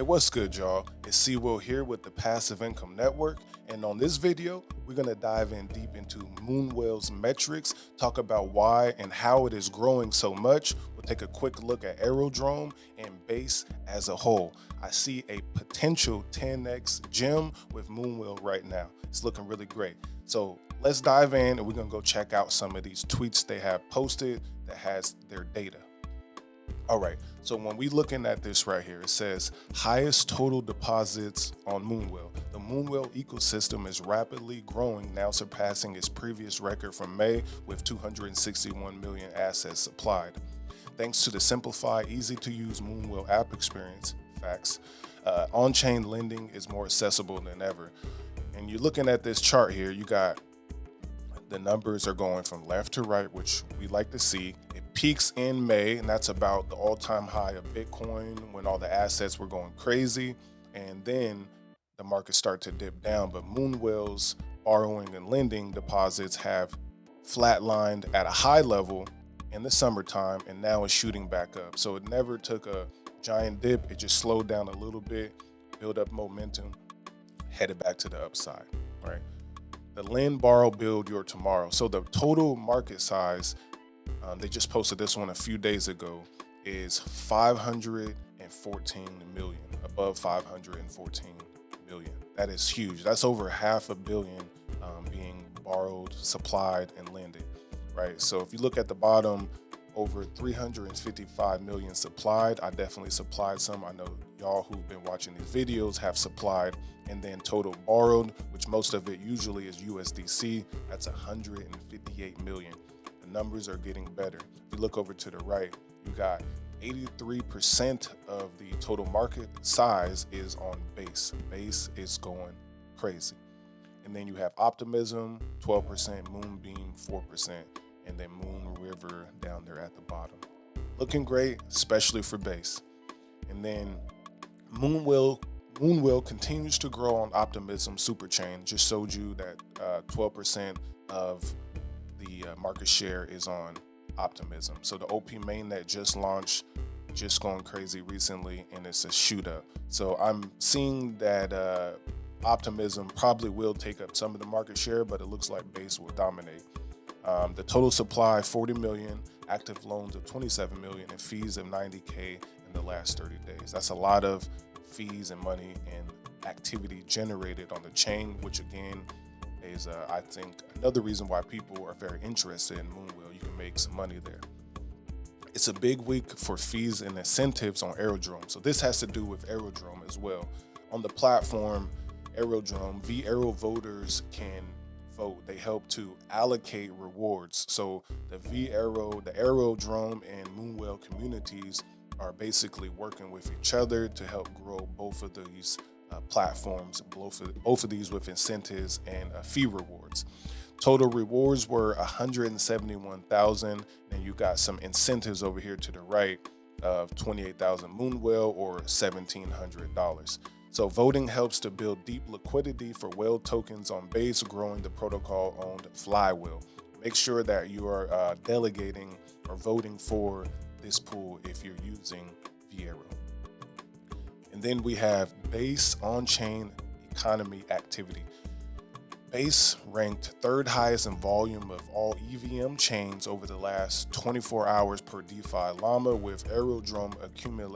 What's good, y'all? It's C Will here with the Passive Income Network, and on this video, we're going to dive in deep into Moonwell's metrics, talk about why and how it is growing so much. We'll take a quick look at Aerodrome and base as a whole. I see a potential 10x gem with Moonwell right now. It's looking really great. So let's dive in, and we're going to go check out some of these tweets they have posted that has their data. All right, so when we looking at this right here, it says highest total deposits on Moonwell. The Moonwell ecosystem is rapidly growing, now surpassing its previous record from May with 261 million assets supplied. Thanks to the simplified, easy to use Moonwell app experience, facts, on-chain lending is more accessible than ever. And you're looking at this chart here, you got the numbers are going from left to right, which we like to see. It peaks in May, and that's about the all-time high of Bitcoin when all the assets were going crazy. And then the market started to dip down. But Moonwell's borrowing and lending deposits have flatlined at a high level in the summertime, and now it's shooting back up. So it never took a giant dip. It just slowed down a little bit, built up momentum, headed back to the upside, right? The lend, borrow, build your tomorrow. So the total market size, they just posted this one a few days ago, is 514 million, above 514 million. That is huge. That's over $500 million being borrowed, supplied, and lended, right? So if you look at the bottom, over 355 million supplied. I definitely supplied some. I know y'all who've been watching these videos have supplied. And then total borrowed, which most of it usually is USDC, that's 158 million. The numbers are getting better. If you look over to the right, you got 83% of the total market size is on base. Base is going crazy. And then you have Optimism, 12%, Moonbeam, 4%, and then Moon River down there at the bottom. Looking great, especially for base. And then Moonwell continues to grow on Optimism Superchain. Just showed you that 12% of the market share is on Optimism. So the OP mainnet just launched, just going crazy recently, and it's a shoot up. So I'm seeing that Optimism probably will take up some of the market share, but it looks like base will dominate. The total supply, 40 million, active loans of 27 million, and fees of 90K in the last 30 days. That's a lot of fees and money and activity generated on the chain, which again is, I think, another reason why people are very interested in Moonwell. You can make some money there. It's a big week for fees and incentives on Aerodrome. So this has to do with Aerodrome as well. On the platform, Aerodrome, V-Aero voters can vote. They help to allocate rewards. So the V-Aero, the Aerodrome, and Moonwell communities are basically working with each other to help grow both of these platforms, both of these with incentives and fee rewards. Total rewards were 171,000, and you got some incentives over here to the right of 28,000 Moonwell or $1,700. So voting helps to build deep liquidity for whale tokens on base, growing the protocol-owned flywheel. Make sure that you are delegating or voting for this pool if you're using V-Aero. And then we have base on-chain economy activity. Base ranked third highest in volume of all EVM chains over the last 24 hours per DeFi Llama, with Aerodrome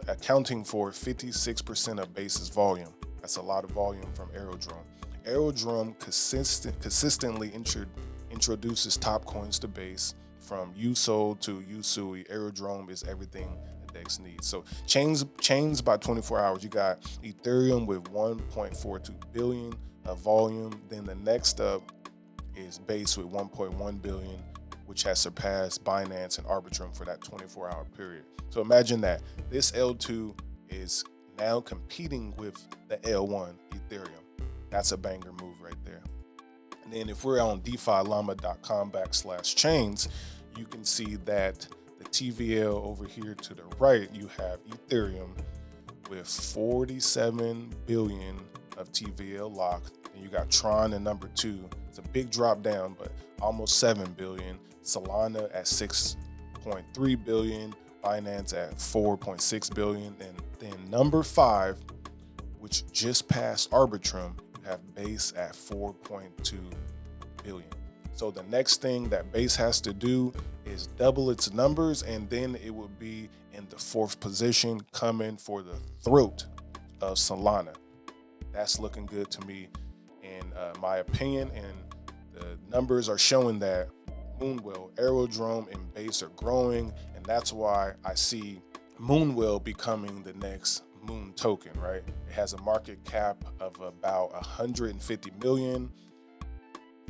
accounting for 56% of Base's volume. That's a lot of volume from Aerodrome. Aerodrome consistently introduces top coins to Base, from USOL to USUI. Aerodrome is everything that DEX needs. So chains by 24 hours, you got Ethereum with 1.42 billion of volume. Then the next up is Base with 1.1 billion, which has surpassed Binance and Arbitrum for that 24-hour period. So imagine that this L2 is now competing with the L1 Ethereum. That's a banger move right there. And then if we're on DeFiLlama.com/chains, you can see that the TVL over here to the right, you have Ethereum with 47 billion of TVL locked. And you got Tron in number 2. It's a big drop down, but almost 7 billion. Solana at 6.3 billion. Binance at 4.6 billion. And then number 5 which just passed Arbitrum, you have Base at 4.2 billion. So the next thing that Base has to do is double its numbers, and then it will be in the 4th position, coming for the throat of Solana. That's looking good to me, in my opinion, and the numbers are showing that Moonwell, Aerodrome, and Base are growing, and that's why I see Moonwell becoming the next Moon token, right? It has a market cap of about 150 million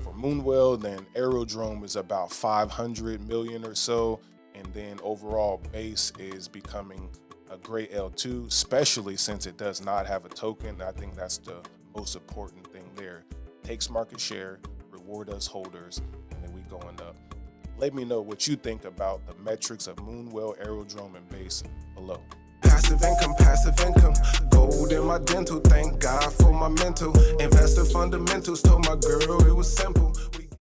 for Moonwell, then Aerodrome is about 500 million or so, and then overall Base is becoming a great L2, especially since it does not have a token. I think that's the most important thing there. Takes market share, reward us holders, and then we going up. Let me know what you think about the metrics of Moonwell, Aerodrome, and Base below. Passive income, gold in my dental, thank God for my mental. Investor fundamentals, told my girl it was simple.